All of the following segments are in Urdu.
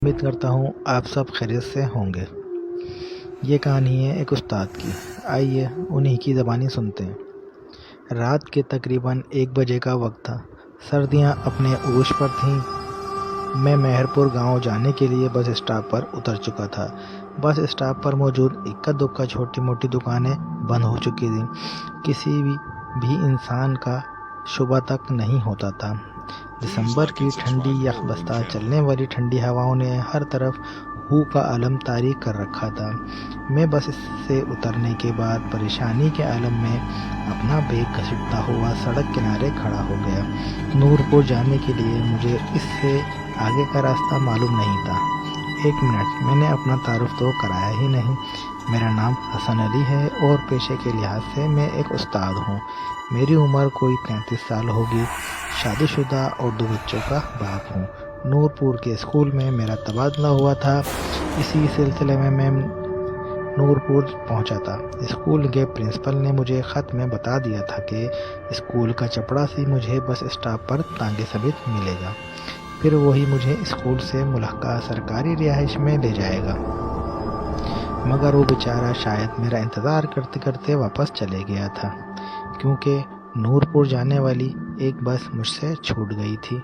امید کرتا ہوں آپ سب خیریت سے ہوں گے۔ یہ کہانی ہے ایک استاد کی، آئیے انہی کی زبانی سنتے ہیں۔ رات کے تقریباً 1 بجے کا وقت تھا۔ سردیاں اپنے عروج پر تھیں۔ میں مہر پور گاؤں جانے کے لیے بس اسٹاپ پر اتر چکا تھا۔ بس اسٹاپ پر موجود اکا دکا چھوٹی موٹی دکانیں بند ہو چکی تھیں۔ کسی بھی انسان کا شبہ تک نہیں ہوتا تھا۔ دسمبر کی ٹھنڈی یخبستہ چلنے والی ٹھنڈی ہواؤں نے ہر طرف ہو کا عالم طاری کر رکھا تھا۔ میں بس سے اترنے کے بعد پریشانی کے عالم میں اپنا بیگ گھسیٹتا ہوا سڑک کنارے کھڑا ہو گیا۔ نورپور جانے کے لیے مجھے اس سے آگے کا راستہ معلوم نہیں تھا۔ 1 منٹ، میں نے اپنا تعارف تو کرایا ہی نہیں۔ میرا نام حسن علی ہے اور پیشے کے لحاظ سے میں ایک استاد ہوں۔ میری عمر کوئی 33 سال ہوگی۔ شادی شدہ اور 2 بچوں کا باپ ہوں۔ نورپور کے اسکول میں میرا تبادلہ ہوا تھا۔ اسی سلسلے میں نورپور پہنچا تھا۔ اسکول کے پرنسپل نے مجھے خط میں بتا دیا تھا کہ اسکول کا چپڑاسی مجھے بس اسٹاپ پر ٹانگے سمیت ملے گا، پھر وہی مجھے اسکول سے ملحقہ سرکاری رہائش میں لے جائے گا۔ مگر وہ بیچارہ شاید میرا انتظار کرتے کرتے واپس چلے گیا تھا، کیونکہ نورپور جانے والی ایک بس مجھ سے چھوٹ گئی تھی۔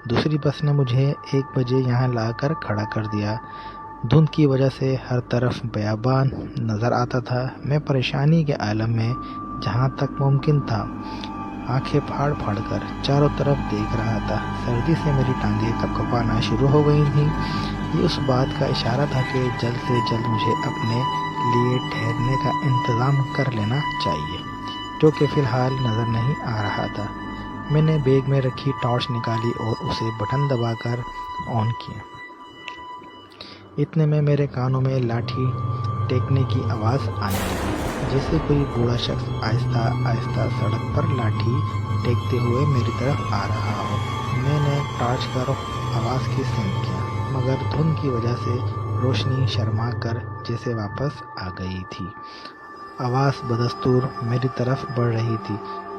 دوسری بس نے مجھے 1 بجے یہاں لا کر کھڑا کر دیا۔ دھند کی وجہ سے ہر طرف بیابان نظر آتا تھا۔ میں پریشانی کے عالم میں جہاں تک ممکن تھا آنکھیں پھاڑ پھاڑ کر چاروں طرف دیکھ رہا تھا۔ سردی سے میری ٹانگیں کپکپانا شروع ہو گئی تھیں۔ یہ اس بات کا اشارہ تھا کہ جلد سے جلد مجھے اپنے لیے ٹھہرنے کا انتظام کر لینا چاہیے، جو کہ فی الحال نظر نہیں آ رہا تھا۔ میں نے بیگ میں رکھی ٹارچ نکالی اور اسے بٹن دبا کر آن کیا۔ اتنے میں میرے کانوں میں لاٹھی ٹیکنے کی آواز آنے لگی، جیسے کوئی بوڑھا شخص آہستہ آہستہ سڑک پر لاٹھی ٹیکتے ہوئے میری طرف آ رہا ہو۔ میں نے ٹارچ کا رخ آواز کی سمت کیا، مگر دھند کی وجہ سے روشنی شرما کر جیسے واپس آ گئی تھی۔ آواز بدستور میری طرف بڑھ رہی تھی،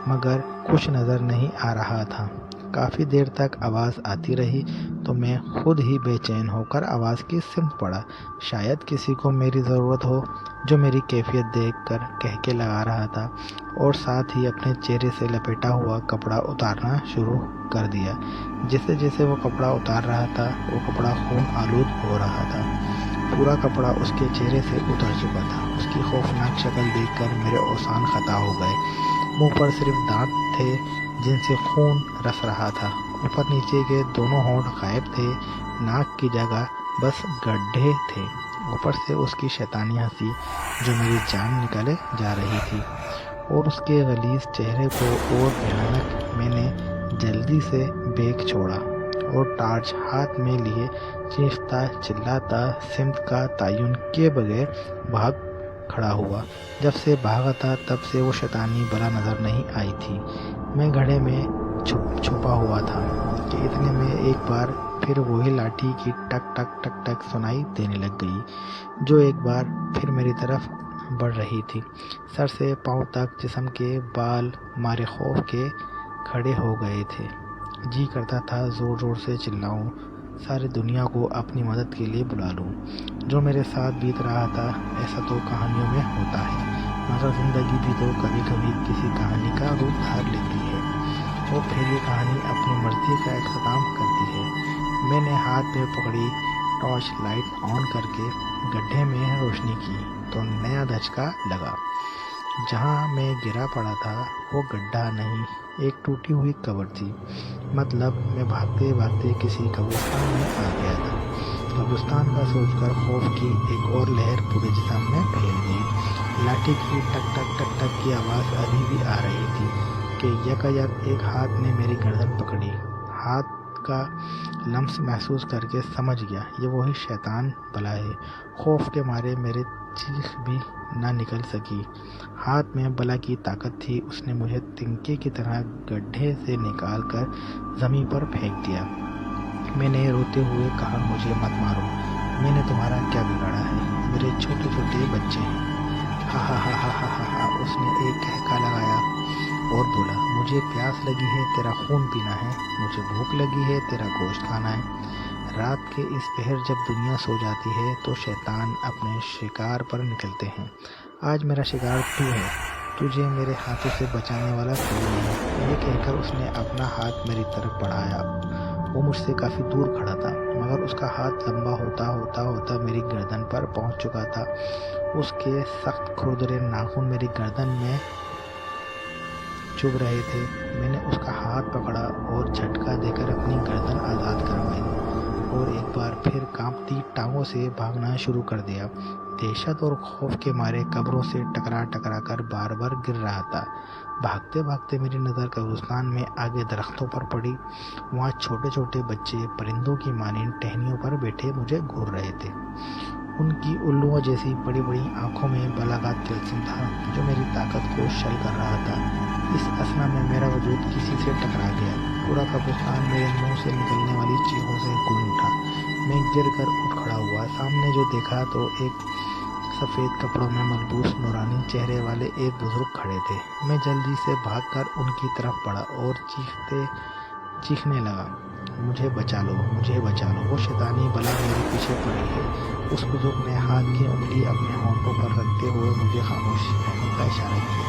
مگر کچھ نظر نہیں آ رہا تھا۔ کافی دیر تک آواز آتی رہی تو میں خود ہی بے چین ہو کر آواز کی سمت بڑھا۔ شاید کسی کو میری ضرورت ہو، جو میری کیفیت دیکھ کر کہکے لگا رہا تھا، اور ساتھ ہی اپنے چہرے سے لپیٹا ہوا کپڑا اتارنا شروع کر دیا۔ جیسے جیسے وہ کپڑا اتار رہا تھا، وہ کپڑا خون آلود ہو رہا تھا۔ پورا کپڑا اس کے چہرے سے اتر چکا تھا۔ اس کی خوفناک شکل دیکھ کر میرے اوسان خطا ہو گئے۔ منہ پر صرف دانت تھے جن سے خون رس رہا تھا۔ اوپر نیچے کے دونوں ہونٹ غائب تھے، ناک کی جگہ بس گڈھے تھے۔ اوپر سے اس کی شیطانی ہنسی جو میری جان نکالے جا رہی تھی، اور اس کے غلیظ چہرے کو اور بھیانک۔ میں نے جلدی سے بیگ چھوڑا اور ٹارچ ہاتھ میں لیے چیختا چلاتا سمت کا تعین کیے بغیر بھاگ کھڑا ہوا۔ جب سے بھاگا تھا تب سے وہ شیطانی بلا نظر نہیں آئی تھی۔ میں گھڑے میں چھپا ہوا تھا کہ اتنے میں ایک بار پھر وہی لاٹھی کی ٹک ٹک ٹک ٹک سنائی دینے لگ گئی، جو ایک بار پھر میری طرف بڑھ رہی تھی۔ سر سے پاؤں تک جسم کے بال مارے خوف کے کھڑے ہو گئے تھے۔ جی کرتا تھا زور زور سے چلاؤں، ساری دنیا کو اپنی مدد کے لیے بلا لوں۔ جو میرے ساتھ بیت رہا تھا ایسا تو کہانیوں میں ہوتا ہے، مگر زندگی بھی تو کبھی کبھی کسی کہانی کا روپ دھار لیتی ہے، اور پھر یہ کہانی اپنی مرضی کا اختتام کرتی ہے۔ میں نے ہاتھ میں پکڑی ٹارچ لائٹ آن کر کے گڈھے میں روشنی کی تو نیا دھچکا لگا۔ جہاں میں گرا پڑا تھا وہ گڈھا نہیں، ایک ٹوٹی ہوئی قبر تھی۔ مطلب میں بھاگتے بھاگتے کسی قبرستان میں آ گیا تھا۔ قبرستان کا سوچ کر خوف کی ایک اور لہر پورے جسم میں پھیل گئی۔ لاٹھی کی ٹک ٹک ٹک ٹک کی آواز ابھی بھی آ رہی تھی کہ یکایک ایک ہاتھ نے میری گردن پکڑی۔ ہاتھ کا لمس محسوس کر کے سمجھ گیا یہ وہی شیطان بلا ہے۔ خوف کے مارے میری چیخ بھی نہ نکل سکی۔ ہاتھ میں بلا کی طاقت تھی، اس نے مجھے تنکے کی طرح گڈھے سے نکال کر زمین پر پھینک دیا۔ میں نے روتے ہوئے کہا، مجھے مت مارو، میں نے تمہارا کیا بگاڑا ہے؟ میرے چھوٹے چھوٹے بچے ہیں۔ ہا ہا ہا ہا ہا ہا، اس نے ایک کہکا لگایا اور بولا، مجھے پیاس لگی ہے، تیرا خون پینا ہے، مجھے بھوک لگی ہے، تیرا گوشت کھانا ہے۔ رات کے اس پہر جب دنیا سو جاتی ہے تو شیطان اپنے شکار پر نکلتے ہیں۔ آج میرا شکار تو ہے، تجھے میرے ہاتھوں سے بچانے والا کوئی نہیں۔ یہ کہہ کر اس نے اپنا ہاتھ میری طرف بڑھایا۔ وہ مجھ سے کافی دور کھڑا تھا، مگر اس کا ہاتھ لمبا ہوتا میری گردن پر پہنچ چکا تھا۔ اس کے سخت کھردرے ناخن میری گردن میں چبھ رہے تھے۔ میں نے اس کا ہاتھ پکڑا اور جھٹکا دے کر اپنی گردن آزاد کروائی اور ایک بار پھر کانپتی ٹانگوں سے بھاگنا شروع کر دیا۔ دہشت اور خوف کے مارے قبروں سے ٹکرا کر بار بار گر رہا تھا۔ بھاگتے بھاگتے میری نظر قبرستان میں آگے درختوں پر پڑی۔ وہاں چھوٹے چھوٹے بچے پرندوں کی مانند ٹہنیوں پر بیٹھے مجھے گھور رہے تھے۔ ان کی الوؤں جیسی بڑی بڑی آنکھوں میں بلاغت تلسم تھا جو میری طاقت کو شل کر رہا تھا۔ اس اثنا میں میرا وجود کسی سے ٹکرا گیا۔ پورا قبرستان میرے منہ سے نکلنے والی چیخوں سے گونج اٹھا۔ میں گر کر اٹھ کھڑا ہوا۔ سامنے جو دیکھا تو ایک سفید کپڑوں میں ملبوس نورانی چہرے والے ایک بزرگ کھڑے تھے۔ میں جلدی سے بھاگ کر ان کی طرف بڑھا اور چیخنے لگا، مجھے بچا لو، مجھے بچا لو، وہ شیطانی بلا میرے پیچھے پڑی ہے۔ اس بزرگ نے ہاتھ کی انگلی اپنے ہونٹوں پر رکھتے ہوئے مجھے خاموش رہنے کا اشارہ کیا۔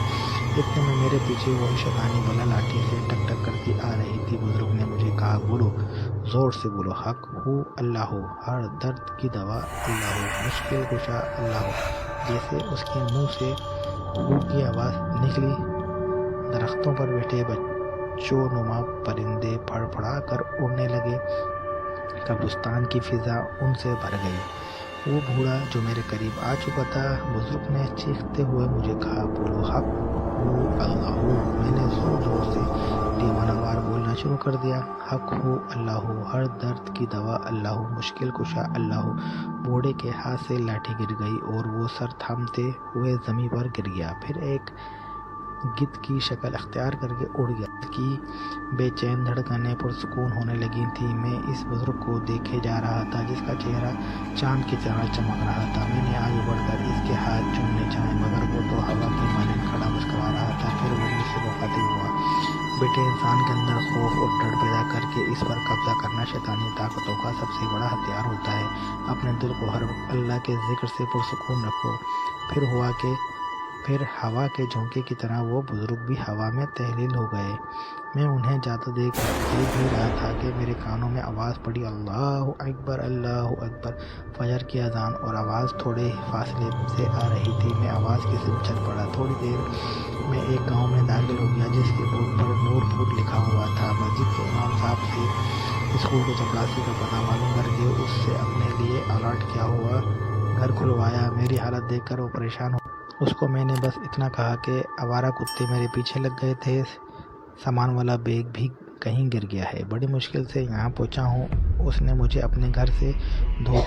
اتنے میں میرے پیچھے وہی شیطانی بلا لاٹھی سے ٹک ٹک کرتی آ رہی تھی۔ بزرگ نے مجھے کہا، بولو، زور سے بولو، حق ہو اللہ ہو، ہر درد کی دوا اللہ ہو، مشکل کشا اللہ ہو۔ جیسے اس کے منہ سے ہو کی آواز نکلی، درختوں پر بیٹھے بچوں نما پرندے پھڑ پھڑا کر اڑنے لگے۔ قبرستان کی فضا ان سے بھر گئی۔ وہ بوڑھا جو میرے قریب آ چکا تھا، بزرگ نے چیختے ہوئے مجھے کہا، بولو، حق ہو اللہ ہو۔ میں نے زور زور سے دیوانہ وار بولنا شروع کر دیا، حق ہو اللہ ہو، ہر درد کی دوا اللہ ہو، مشکل کشا اللہ ہو۔ بوڑھے کے ہاتھ سے لاٹھی گر گئی اور وہ سر تھامتے ہوئے زمین پر گر گیا، پھر ایک گدھ کی شکل اختیار کر کے اڑ گیا۔ اس کی بے چین دھڑکنیں پرسکون ہونے لگی تھیں۔ میں اس بزرگ کو دیکھے جا رہا تھا جس کا چہرہ چاند کی طرح چمک رہا تھا۔ میں نے آگے بڑھ کر اس کے ہاتھ چومنے چاہے، مگر وہ تو ہوا کی مانند کھڑا مسکرا رہا تھا۔ پھر وہ مجھ سے مخاطب ہوا، بیٹے، انسان کے اندر خوف اور ڈر پیدا کر کے اس پر قبضہ کرنا شیطانی طاقتوں کا سب سے بڑا ہتھیار ہوتا ہے۔ اپنے دل کو ہر وقت اللہ کے ذکر سے پرسکون رکھو۔ پھر ہوا کے جھونکے کی طرح وہ بزرگ بھی ہوا میں تحلیل ہو گئے۔ میں انہیں جاتا دیکھ ہی رہا تھا کہ میرے کانوں میں آواز پڑی، اللہ اکبر، اللہ اکبر۔ فجر کی اذان اور آواز تھوڑے فاصلے سے آ رہی تھی۔ میں آواز کی سمت چل پڑا۔ تھوڑی دیر میں ایک گاؤں میں داخل ہو گیا جس کے بورڈ پر نور پور لکھا ہوا تھا۔ مسجد کے امام صاحب سے اسکول کے چپراسی کا پتہ معلوم کر کے اس سے اپنے لیے الاٹ کیا ہوا گھر کھلوایا۔ میری حالت دیکھ کر وہ پریشان ہو۔ اس کو میں نے بس اتنا کہا کہ آوارہ کتے میرے پیچھے لگ گئے تھے، سامان والا بیگ بھی کہیں گر گیا ہے، بڑی مشکل سے یہاں پہنچا ہوں۔ اس نے مجھے اپنے گھر سے